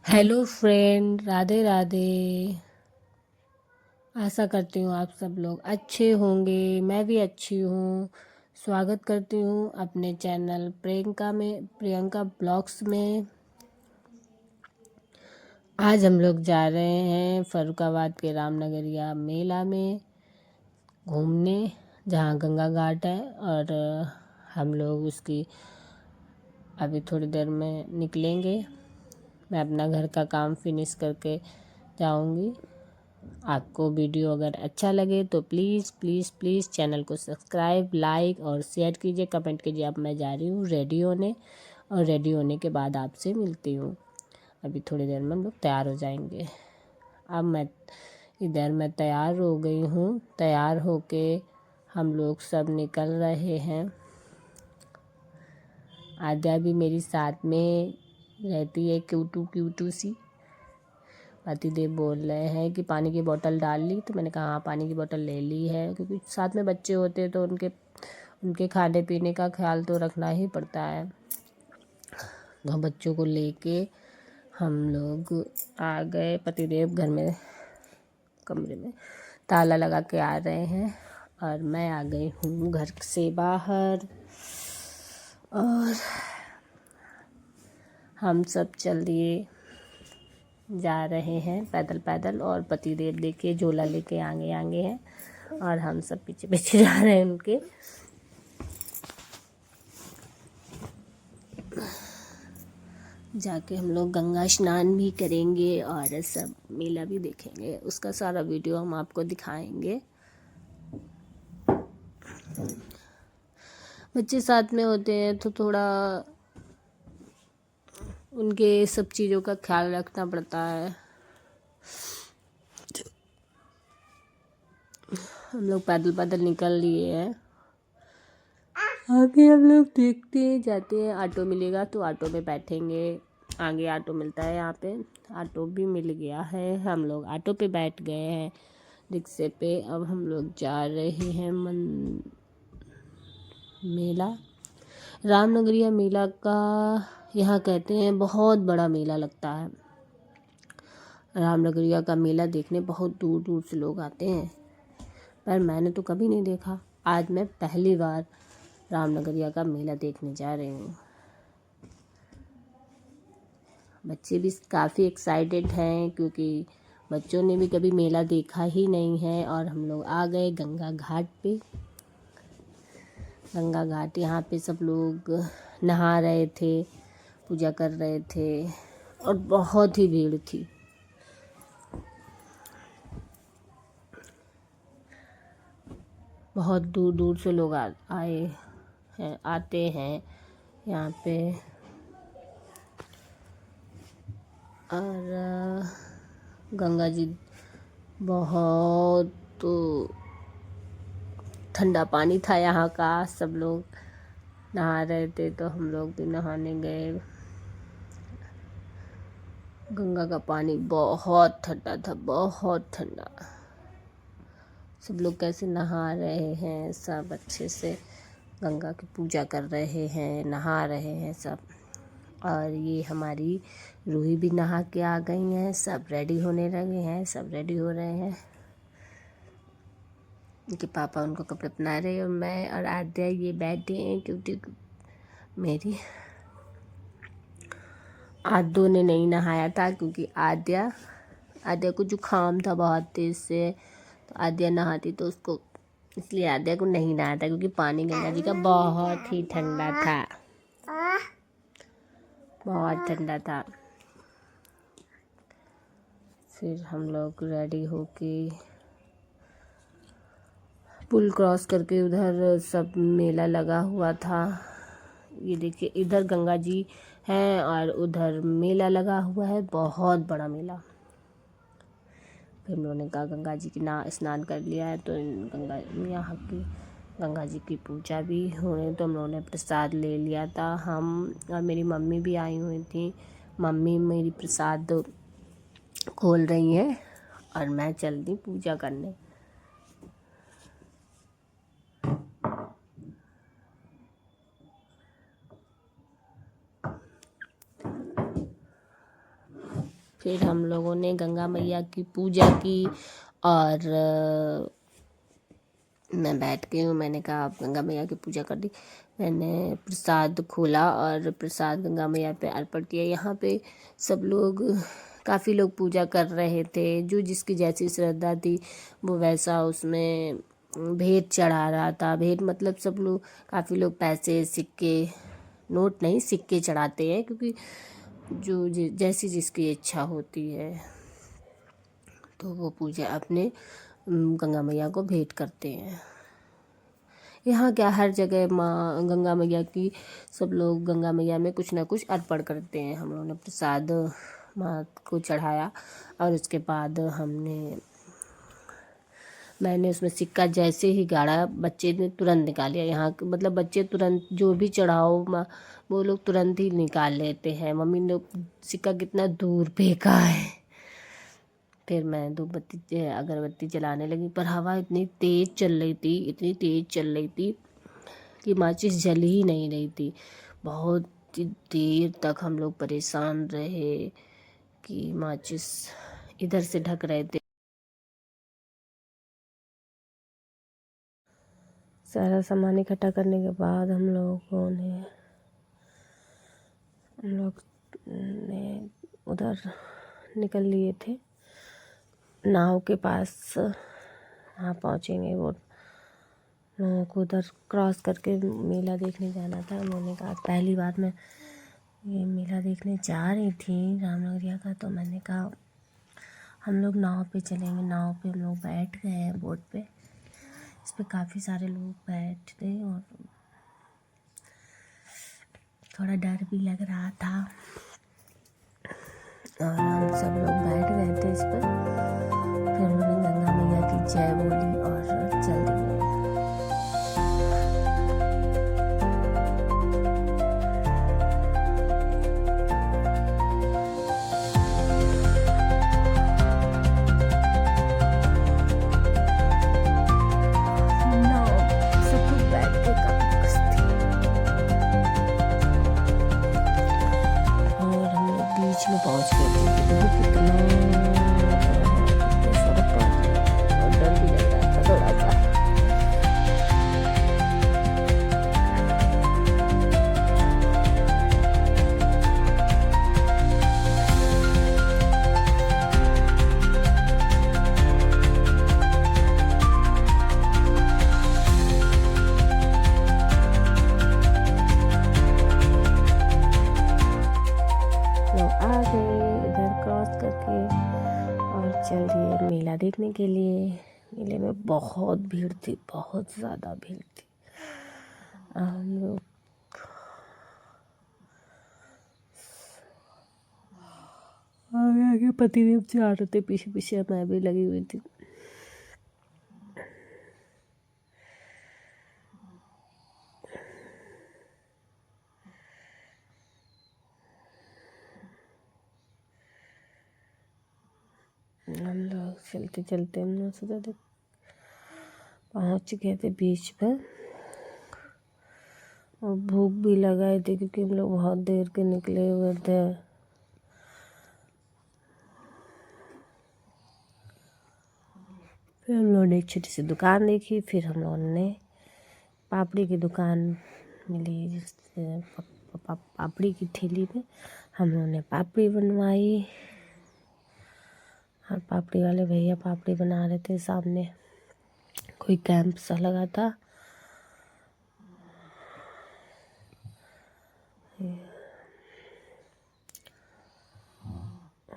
Hello friend, Radhe Radhe. आशा करती हूँ आप सब लोग अच्छे होंगे। मैं भी अच्छी हूँ। स्वागत करती हूँ अपने चैनल प्रियंका ब्लॉग्स में। आज हम लोग जा रहे हैं फर्रुखाबाद के रामनगरिया मेला में घूमने, जहाँ गंगा घाट है। और हम लोग उसकी अभी थोड़ी देर में निकलेंगे। मैं अपना घर का काम फिनिश करके जाऊंगी। आपको वीडियो अगर अच्छा लगे तो प्लीज़ प्लीज़ प्लीज़ चैनल को सब्सक्राइब, लाइक और शेयर कीजिए, कमेंट कीजिए। अब मैं जा रही हूँ रेडी होने, और रेडी होने के बाद आपसे मिलती हूँ। अभी थोड़ी देर में हम लोग तैयार हो जाएंगे। अब मैं तैयार हो गई हूँ। तैयार होके हम लोग सब निकल रहे हैं। आद्या भी मेरी साथ में रहती है, क्यूटू क्यूटू सी। पतिदेव बोल रहे हैं कि पानी की बोतल डाल ली, तो मैंने कहा हाँ पानी की बोतल ले ली है, क्योंकि साथ में बच्चे होते हैं तो उनके खाने पीने का ख्याल तो रखना ही पड़ता है। तो बच्चों को लेके हम लोग आ गए। पतिदेव घर में कमरे में ताला लगा के आ रहे हैं, और मैं आ गई हूँ घर से बाहर। और हम सब चल दिए जा रहे हैं पैदल पैदल, और पतिदेव देखिए झोला लेके आगे आगे हैं, और हम सब पीछे पीछे जा रहे हैं उनके। जाके हम लोग गंगा स्नान भी करेंगे और सब मेला भी देखेंगे। उसका सारा वीडियो हम आपको दिखाएंगे। बच्चे साथ में होते हैं तो थोड़ा उनके सब चीज़ों का ख्याल रखना पड़ता है। हम लोग पैदल पैदल निकल लिए हैं। आगे हम लोग देखते जाते हैं, ऑटो मिलेगा तो ऑटो में बैठेंगे। आगे ऑटो मिलता है, यहाँ पे ऑटो भी मिल गया है। हम लोग ऑटो पे बैठ गए हैं, रिक्शे पे। अब हम लोग जा रहे हैं मेला, रामनगरिया मेला का। यहाँ कहते हैं बहुत बड़ा मेला लगता है। रामनगरिया का मेला देखने बहुत दूर दूर से लोग आते हैं, पर मैंने तो कभी नहीं देखा। आज मैं पहली बार रामनगरिया का मेला देखने जा रही हूँ। बच्चे भी काफ़ी एक्साइटेड हैं, क्योंकि बच्चों ने भी कभी मेला देखा ही नहीं है। और हम लोग आ गए गंगा घाट पे। गंगा घाट, यहाँ पे सब लोग नहा रहे थे, पूजा कर रहे थे, और बहुत ही भीड़ थी। बहुत दूर दूर से लोग आते हैं यहाँ पे। और गंगा जी बहुत ठंडा पानी था यहाँ का। सब लोग नहा रहे थे तो हम लोग भी नहाने गए। गंगा का पानी बहुत ठंडा था, बहुत ठंडा। सब लोग कैसे नहा रहे हैं, सब अच्छे से गंगा की पूजा कर रहे हैं, नहा रहे हैं सब। और ये हमारी रूही भी नहा के आ गई हैं। सब रेडी होने लगे हैं, सब रेडी हो रहे हैं। उनके पापा उनको कपड़े पहना रहे हैं, और मैं और आद्या ये बैठे हैं, क्योंकि मेरी आदो ने नहीं नहाया था, क्योंकि आद्या को जुकाम था बहुत तेज से। तो आद्या नहाती तो उसको, इसलिए आद्या को नहीं नहाया था, क्योंकि पानी गंगा जी का बहुत ही ठंडा था, बहुत ठंडा था। फिर हम लोग रेडी होके पुल क्रॉस करके, उधर सब मेला लगा हुआ था। ये देखिए इधर गंगा जी हैं और उधर मेला लगा हुआ है, बहुत बड़ा मेला। फिर हम लोगों ने कहा गंगा जी की स्नान कर लिया है, तो यहाँ की गंगा जी की पूजा भी होने, तो हम लोगों ने प्रसाद ले लिया था। हम और मेरी मम्मी भी आई हुई थी। मम्मी मेरी प्रसाद खोल रही हैं, और मैं चल दी पूजा करने। फिर हम लोगों ने गंगा मैया की पूजा की और मैं बैठ के मैंने कहा आप गंगा मैया की पूजा कर दी। मैंने प्रसाद खोला और प्रसाद गंगा मैया पे अर्पण किया। यहाँ पे सब लोग काफ़ी लोग पूजा कर रहे थे, जो जिसकी जैसी श्रद्धा थी वो वैसा उसमें भेंट चढ़ा रहा था। भेंट मतलब सब लोग काफ़ी लोग पैसे सिक्के, नोट नहीं सिक्के चढ़ाते हैं, क्योंकि जो जैसी जिसकी इच्छा होती है तो वो पूजा अपने गंगा मैया को भेंट करते हैं। यहाँ क्या हर जगह माँ गंगा मैया की सब लोग गंगा मैया में कुछ ना कुछ अर्पण करते हैं। हम लोगों ने प्रसाद माँ को चढ़ाया और उसके बाद मैंने उसमें सिक्का जैसे ही गाड़ा बच्चे ने तुरंत निकाल लिया। यहाँ मतलब बच्चे तुरंत जो भी चढ़ाओ माँ वो लोग तुरंत ही निकाल लेते हैं। मम्मी ने सिक्का कितना दूर फेंका है। फिर मैं धूपबत्ती अगरबत्ती जलाने लगी, पर हवा इतनी तेज़ चल रही थी, इतनी तेज़ चल रही थी कि माचिस जल ही नहीं रही थी। बहुत देर तक हम लोग परेशान रहे कि माचिस इधर से ढक रहे थे। सारा सामान इकट्ठा करने के बाद हम लोग ने उधर निकल लिए थे नाव के पास। वहाँ पहुँचेंगे, वो लोगों को उधर क्रॉस करके मेला देखने जाना था। उन्होंने कहा पहली बार मैं ये मेला देखने जा रही थी रामनगरिया का, तो मैंने कहा हम लोग नाव पे चलेंगे। नाव पे हम लोग बैठ गए हैं, बोट पे। इस पे काफ़ी सारे लोग बैठते और थोड़ा डर भी लग रहा था, और हम सब लोग बैठ गए थे इस पर। फिर उन्होंने गंगा मैया की जय बोली और चल दिए। सब लोग बैठ के काफी खुश थे और हम लोग बीच में पहुंच गए थे। देखो कितना फर्क पड़ा और डर भी लग रहा था थोड़ा सा। लोग आ गए इधर क्रॉस करके और चल दिए मेला देखने के लिए। मेले में बहुत भीड़ थी, बहुत ज़्यादा भीड़ थी। हम लोग आगे आगे पतिदेव जा रहे थे, पीछे पीछे मैं भी लगी हुई थी। हम लोग चलते चलते हम लोग सोचा थे पहुँच गए थे बीच पर, और भूख भी लगाई थी क्योंकि हम लोग बहुत देर के निकले हुए थे। फिर हम लोगों ने एक छोटी सी दुकान देखी। फिर हम लोगों ने पापड़ी की दुकान मिली, जिससे पापड़ी की ठेली पे हम लोगों ने पापड़ी बनवाई। और पापड़ी वाले भैया पापड़ी बना रहे थे, सामने कोई कैंप सा लगा था।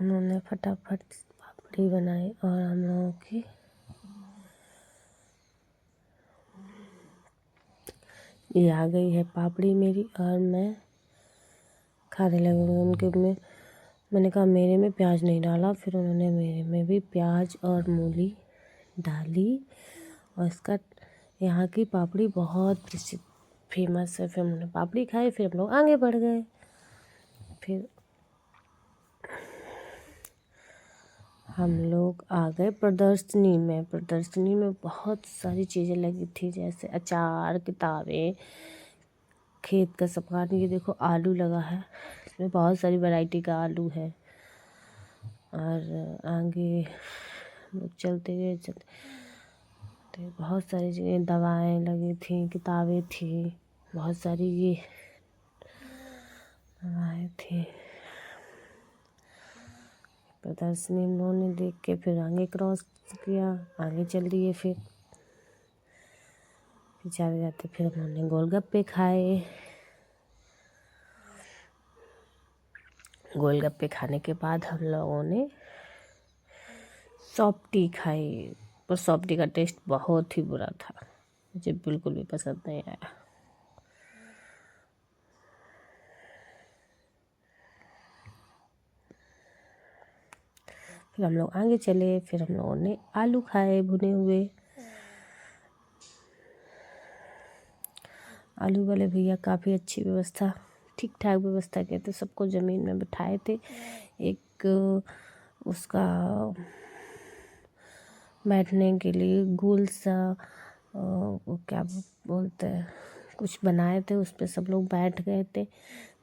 उन्होंने फटाफट पापड़ी बनाई और हम लोगों की ये आ गई है पापड़ी मेरी, और मैं खाने लगी। उनके में मैंने कहा मेरे में प्याज नहीं डाला, फिर उन्होंने मेरे में भी प्याज और मूली डाली। और इसका यहाँ की पापड़ी बहुत प्रसिद्ध फेमस है। फिर हमने पापड़ी खाई, फिर हम लोग आगे बढ़ गए। फिर हम लोग आ गए प्रदर्शनी में। प्रदर्शनी में बहुत सारी चीज़ें लगी थी, जैसे अचार, किताबें, खेत का सामान। ये देखो आलू लगा है, इसमें बहुत सारी वैरायटी का आलू है। और आगे लोग चलते गए तो बहुत सारी जगह दवाएं लगी थी, किताबें थी, बहुत सारी ये दवाएं थी। प्रदर्शनी हम लोगों ने देख के फिर आगे क्रॉस किया, आगे चल दिए। फिर जाते जाते फिर हम लोगों ने गोलगप्पे खाए। गोलगप्पे खाने के बाद हम लोगों ने सॉफ्टी खाई, पर सॉफ्टी का टेस्ट बहुत ही बुरा था, मुझे बिल्कुल भी पसंद नहीं आया। फिर हम लोग आगे चले, फिर हम लोगों ने आलू खाए भुने हुए। आलू वाले भैया काफ़ी अच्छी व्यवस्था, ठीक ठाक व्यवस्था किए थे, सबको ज़मीन में बिठाए थे। एक उसका बैठने के लिए गोल सा वो क्या बोलते हैं, कुछ बनाए थे, उस पे सब लोग बैठ गए थे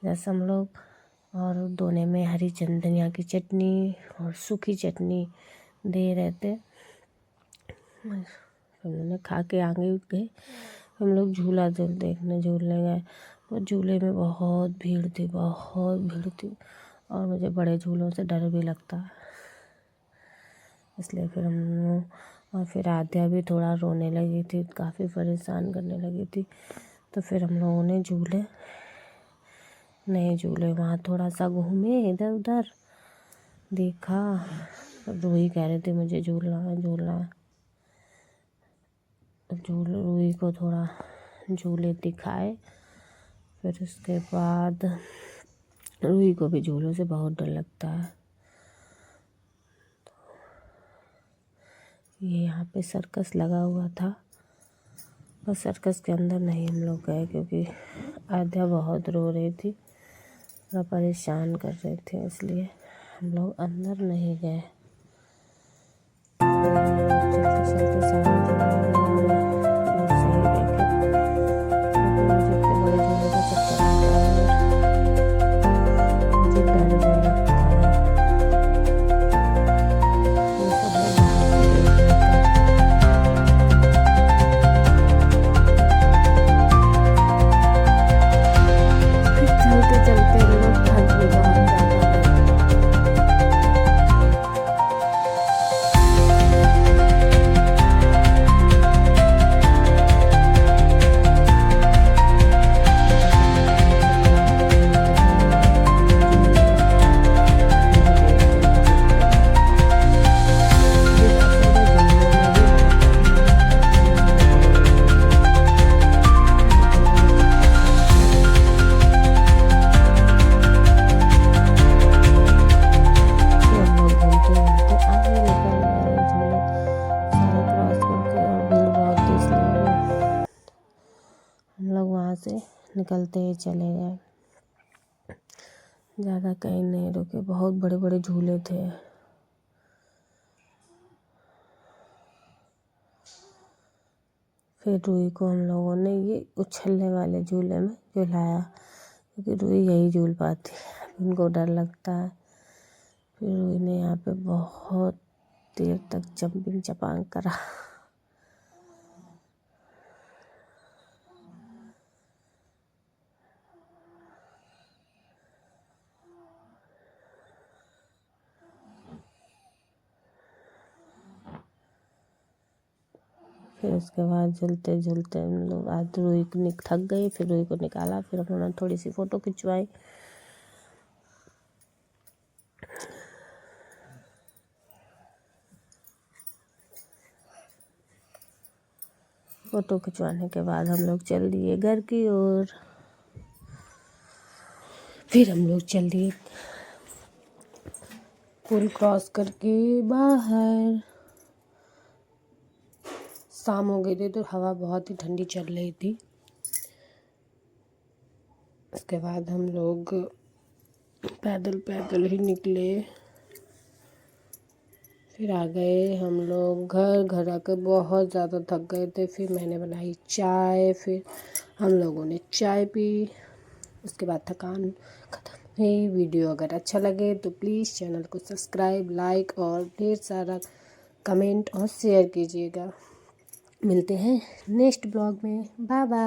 जैसे हम लोग। और दोने में हरी धनिया की चटनी और सूखी चटनी दे रहे थे। हम लोगों ने खा के आगे गए। हम लोग झूला देखने झूलने गए, तो झूले में बहुत भीड़ थी, बहुत भीड़ थी, और मुझे बड़े झूलों से डर भी लगता है, इसलिए फिर हम लोग। और फिर आद्या भी थोड़ा रोने लगी थी, काफ़ी परेशान करने लगी थी, तो फिर हम लोगों ने झूले नहीं झूले, वहाँ थोड़ा सा घूमे इधर उधर देखा। रूही कह रही थी मुझे झूलना है झूलना है, रूही को थोड़ा झूले दिखाए। फिर उसके बाद रूही को भी झूलों से बहुत डर लगता है। ये यहाँ पे सर्कस लगा हुआ था, और सर्कस के अंदर नहीं हम लोग गए, क्योंकि आद्या बहुत रो रही थी, थोड़ा परेशान कर रहे थे, इसलिए हम लोग अंदर नहीं गए। चलते चलते सारे निकलते ही चले गए, ज़्यादा कहीं नहीं रुके, बहुत बड़े बड़े झूले थे। फिर रूही को हम लोगों ने ये उछलने वाले झूले में झुलाया, क्योंकि रूही यही झूल पाती है, उनको डर लगता है। फिर रूही ने यहाँ पे बहुत देर तक जंपिंग जपांग करा। फिर उसके बाद झूलते झूलते हम लोग आज रूही थक गई, फिर रूही को निकाला, फिर हम लोगों ने थोड़ी सी फ़ोटो खिंचवाई। फ़ोटो खिंचवाने के बाद हम लोग चल दिए घर की ओर। फिर हम लोग चल दिए पुल क्रॉस करके बाहर। शाम हो गई थी, तो हवा बहुत ही ठंडी चल रही थी। उसके बाद हम लोग पैदल पैदल ही निकले। फिर आ गए हम लोग घर। घर आकर बहुत ज़्यादा थक गए थे। फिर मैंने बनाई चाय, फिर हम लोगों ने चाय पी। उसके बाद थकान ख़त्म। है। वीडियो अगर अच्छा लगे तो प्लीज़ चैनल को सब्सक्राइब, लाइक और ढेर सारा कमेंट और शेयर कीजिएगा। मिलते हैं नेक्स्ट ब्लॉग में। Bye bye.